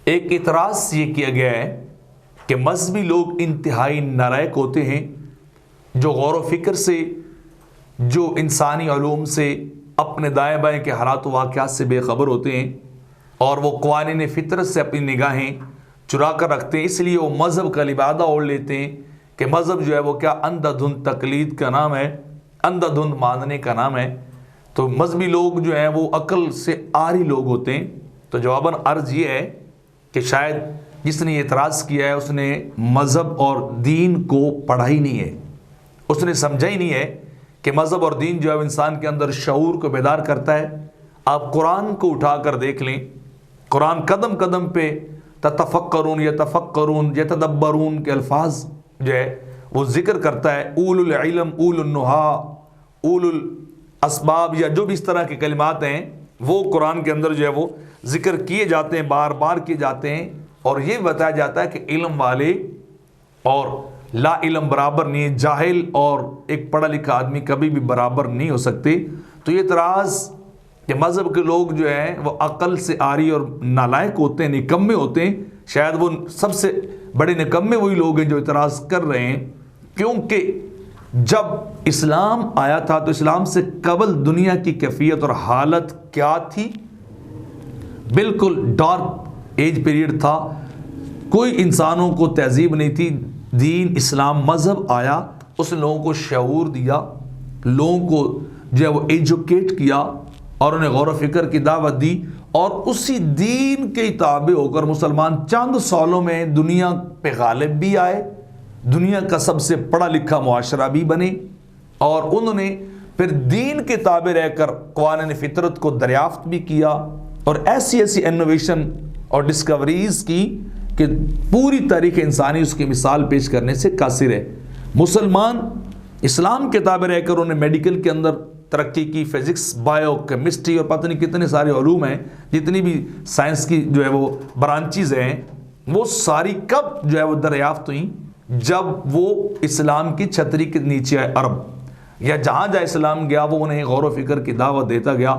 ایک اعتراض یہ کیا گیا ہے کہ مذہبی لوگ انتہائی نالائق ہوتے ہیں جو غور و فکر سے، جو انسانی علوم سے، اپنے دائیں بائیں کے حالات و واقعات سے بے خبر ہوتے ہیں، اور وہ قوانین فطرت سے اپنی نگاہیں چرا کر رکھتے ہیں، اس لیے وہ مذہب کا لبادہ اوڑھ لیتے ہیں کہ مذہب جو ہے وہ کیا اندھا دھند تقلید کا نام ہے، اندھا دھند ماننے کا نام ہے۔ تو مذہبی لوگ جو ہیں وہ عقل سے عاری لوگ ہوتے ہیں۔ تو جواباً عرض یہ ہے کہ شاید جس نے اعتراض کیا ہے اس نے مذہب اور دین کو پڑھا ہی نہیں ہے، اس نے سمجھا ہی نہیں ہے کہ مذہب اور دین جو ہے انسان کے اندر شعور کو بیدار کرتا ہے۔ آپ قرآن کو اٹھا کر دیکھ لیں، قرآن قدم قدم پہ تتفکرون یتفکرون یتدبرون کے الفاظ جو ہے وہ ذکر کرتا ہے۔ اول العلم، اول النہا، اول الاسباب، یا جو بھی اس طرح کے کلمات ہیں وہ قرآن کے اندر جو ہے وہ ذکر کیے جاتے ہیں، بار بار کیے جاتے ہیں، اور یہ بتایا جاتا ہے کہ علم والے اور لا علم برابر نہیں ہے، جاہل اور ایک پڑھا لکھا آدمی کبھی بھی برابر نہیں ہو سکتے۔ تو یہ اعتراض کہ مذہب کے لوگ جو ہیں وہ عقل سے عاری اور نالائق ہوتے ہیں، نکمے ہوتے ہیں، شاید وہ سب سے بڑے نکمے وہی لوگ ہیں جو اعتراض کر رہے ہیں، کیونکہ جب اسلام آیا تھا تو اسلام سے قبل دنیا کی کیفیت اور حالت کیا تھی؟ بالکل ڈارک ایج پیریڈ تھا، کوئی انسانوں کو تہذیب نہیں تھی۔ دین اسلام مذہب آیا، اس نے لوگوں کو شعور دیا، لوگوں کو جو ہے وہ ایجوکیٹ کیا اور انہیں غور و فکر کی دعوت دی، اور اسی دین کے تابع ہو کر مسلمان چند سالوں میں دنیا پہ غالب بھی آئے، دنیا کا سب سے پڑھا لکھا معاشرہ بھی بنے، اور انہوں نے پھر دین کے تابع رہ کر قوانین فطرت کو دریافت بھی کیا، اور ایسی ایسی انوویشن اور ڈسکوریز کی کہ پوری تاریخ انسانی اس کی مثال پیش کرنے سے قاصر ہے۔ مسلمان اسلام کے تابع رہ کر انہوں نے میڈیکل کے اندر ترقی کی، فزکس، بایو کیمسٹری اور پتہ نہیں کتنے سارے علوم ہیں، جتنی بھی سائنس کی جو ہے وہ برانچیز ہیں، وہ ساری کب جو ہے وہ دریافت ہوئیں؟ جب وہ اسلام کی چھتری کے نیچے آئے عرب، یا جہاں جہاں اسلام گیا وہ انہیں غور و فکر کی دعوت دیتا گیا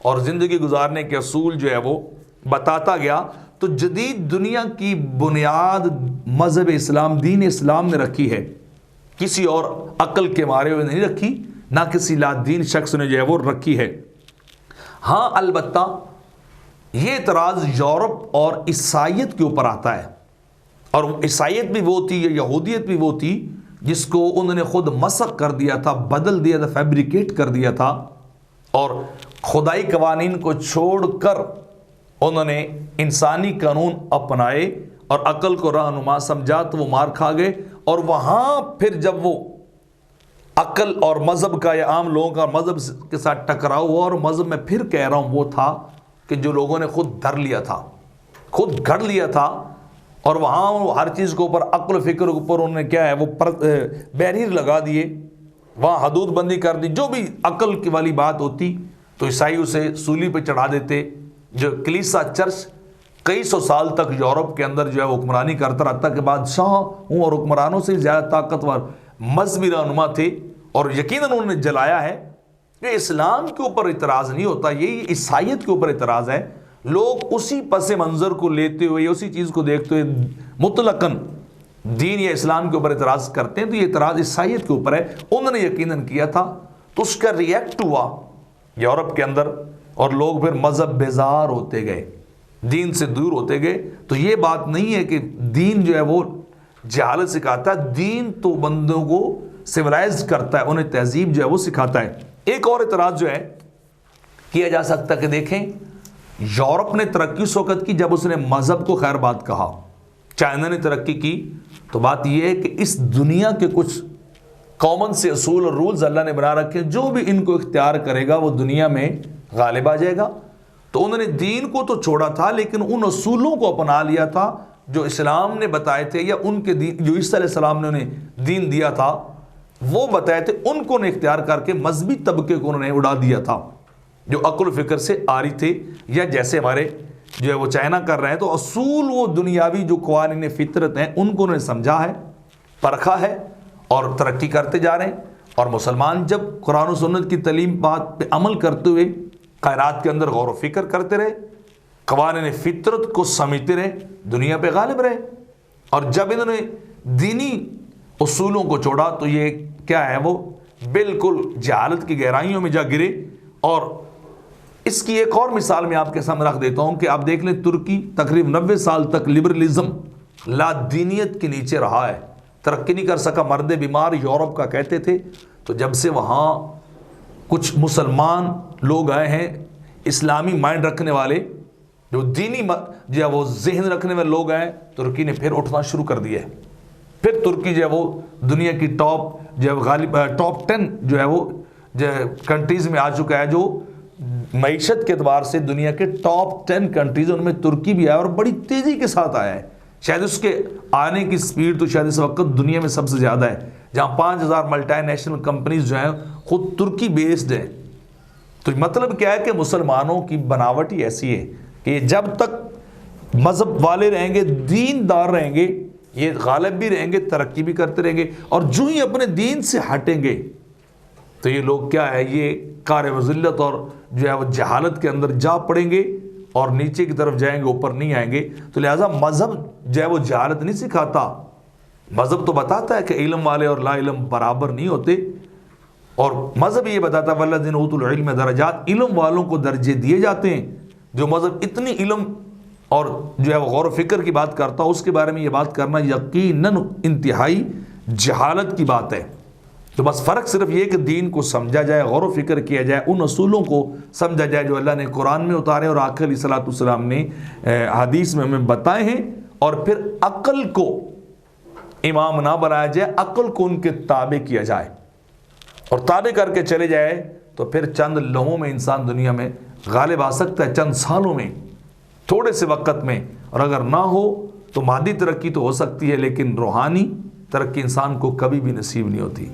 اور زندگی گزارنے کے اصول جو ہے وہ بتاتا گیا۔ تو جدید دنیا کی بنیاد مذہب اسلام، دین اسلام نے رکھی ہے، کسی اور عقل کے مارے ہوئے نہیں رکھی، نہ کسی لا دین شخص نے جو ہے وہ رکھی ہے۔ ہاں البتہ یہ اعتراض یورپ اور عیسائیت کے اوپر آتا ہے، اور عیسائیت بھی وہ تھی، یہودیت بھی وہ تھی جس کو انہوں نے خود مسخ کر دیا تھا، بدل دیا تھا، فیبریکیٹ کر دیا تھا، اور خدائی قوانین کو چھوڑ کر انہوں نے انسانی قانون اپنائے اور عقل کو رہنما سمجھا تو وہ مار کھا گئے۔ اور وہاں پھر جب وہ عقل اور مذہب کا یا عام لوگوں کا مذہب کے ساتھ ٹکراؤ ہوا، اور مذہب میں پھر کہہ رہا ہوں وہ تھا کہ جو لوگوں نے خود دھر لیا تھا، خود گھڑ لیا تھا، اور وہاں ہر چیز کے اوپر عقل و فکر کے اوپر انہوں نے کیا ہے وہ بیریر لگا دیے، وہاں حدود بندی کر دی، جو بھی عقل کی والی بات ہوتی تو عیسائی اسے سولی پہ چڑھا دیتے۔ جو کلیسا چرچ کئی سو سال تک یورپ کے اندر جو ہے حکمرانی کرتا رہتا کہ بادشاہوں اور حکمرانوں سے زیادہ طاقتور مذہبی رہنما تھے، اور یقیناً انہوں نے جلایا ہے۔ یہ اسلام کے اوپر اعتراض نہیں ہوتا، یہ عیسائیت کے اوپر اعتراض ہے۔ لوگ اسی پس منظر کو لیتے ہوئے، اسی چیز کو دیکھتے ہوئے مطلقاً دین یا اسلام کے اوپر اعتراض کرتے ہیں، تو یہ اعتراض عیسائیت کے اوپر ہے۔ انہوں نے یقیناً کیا تھا تو اس کا ریئیکٹ ہوا یورپ کے اندر، اور لوگ پھر مذہب بیزار ہوتے گئے، دین سے دور ہوتے گئے۔ تو یہ بات نہیں ہے کہ دین جو ہے وہ جہالت سکھاتا ہے، دین تو بندوں کو سیولائز کرتا ہے، انہیں تہذیب جو ہے وہ سکھاتا ہے۔ ایک اور اعتراض جو ہے کیا جا سکتا ہے کہ دیکھیں یورپ نے ترقی اس وقت کی جب اس نے مذہب کو خیر بات کہا، چائنا نے ترقی کی تو بات یہ ہے کہ اس دنیا کے کچھ کامن سے اصول اور رولز اللہ نے بنا رکھے، جو بھی ان کو اختیار کرے گا وہ دنیا میں غالب آ جائے گا۔ تو انہوں نے دین کو تو چھوڑا تھا لیکن ان اصولوں کو اپنا لیا تھا جو اسلام نے بتائے تھے، یا ان کے دین جو عیسیٰ علیہ السلام نے انہیں دین دیا تھا وہ بتائے تھے، ان کو انہیں اختیار کر کے مذہبی طبقے کو انہوں نے اڑا دیا تھا جو عقل و فکر سے آری تھے، یا جیسے ہمارے جو ہے وہ چائنا کر رہے ہیں۔ تو اصول وہ دنیاوی جو قوانین فطرت ہیں ان کو انہوں نے سمجھا ہے، پرکھا ہے، اور ترقی کرتے جا رہے ہیں۔ اور مسلمان جب قرآن و سنت کی تعلیم بات پہ عمل کرتے ہوئے کائنات کے اندر غور و فکر کرتے رہے، قوانین فطرت کو سمجھتے رہے، دنیا پہ غالب رہے، اور جب انہوں نے دینی اصولوں کو چھوڑا تو یہ کیا ہے، وہ بالکل جہالت کی گہرائیوں میں جا گرے۔ اور اس کی ایک اور مثال میں آپ کے سامنے رکھ دیتا ہوں کہ آپ دیکھ لیں، ترکی تقریباً 90 سال تک لبرلزم، لا دینیت کے نیچے رہا ہے، ترقی نہیں کر سکا۔ مرد بیمار یورپ کا کہتے تھے، تو جب سے وہاں کچھ مسلمان لوگ آئے ہیں، اسلامی مائنڈ رکھنے والے، جو دینی جو ہے وہ ذہن رکھنے والے لوگ آئے، ترکی نے پھر اٹھنا شروع کر دیا ہے۔ پھر ترکی جو ہے وہ دنیا کی ٹاپ 10 جو ہے وہ کنٹریز میں آ چکا ہے، جو معیشت کے اعتبار سے دنیا کے ٹاپ 10 کنٹریز، ان میں ترکی بھی آیا اور بڑی تیزی کے ساتھ آیا ہے۔ شاید اس کے آنے کی سپیڈ تو شاید اس وقت دنیا میں سب سے زیادہ ہے، جہاں 5000 ملٹی نیشنل کمپنیز جو ہیں خود ترکی بیسڈ ہیں۔ تو مطلب کیا ہے کہ مسلمانوں کی بناوٹ ہی ایسی ہے کہ جب تک مذہب والے رہیں گے، دین دار رہیں گے، یہ غالب بھی رہیں گے، ترقی بھی کرتے رہیں گے، اور جو ہی اپنے دین سے ہٹیں گے تو یہ لوگ کیا ہے، یہ کار وذلت اور جو ہے وہ جہالت کے اندر جا پڑیں گے اور نیچے کی طرف جائیں گے، اوپر نہیں آئیں گے۔ تو لہٰذا مذہب جو ہے وہ جہالت نہیں سکھاتا، مذہب تو بتاتا ہے کہ علم والے اور لا علم برابر نہیں ہوتے، اور مذہب یہ بتاتا ہے والذین اوتوا العلم درجات، علم والوں کو درجے دیے جاتے ہیں۔ جو مذہب اتنی علم اور جو ہے وہ غور و فکر کی بات کرتا ہے، اس کے بارے میں یہ بات کرنا یقیناً انتہائی جہالت کی بات ہے۔ تو بس فرق صرف یہ کہ دین کو سمجھا جائے، غور و فکر کیا جائے، ان اصولوں کو سمجھا جائے جو اللہ نے قرآن میں اتارے اور آقا علیہ الصلوۃ والسلام نے حدیث میں ہمیں بتائے ہیں، اور پھر عقل کو امام نہ بنایا جائے، عقل کو ان کے تابع کیا جائے اور تابع کر کے چلے جائے، تو پھر چند لمحوں میں انسان دنیا میں غالب آ سکتا ہے، چند سالوں میں، تھوڑے سے وقت میں۔ اور اگر نہ ہو تو مادی ترقی تو ہو سکتی ہے، لیکن روحانی ترقی انسان کو کبھی بھی نصیب نہیں ہوتی۔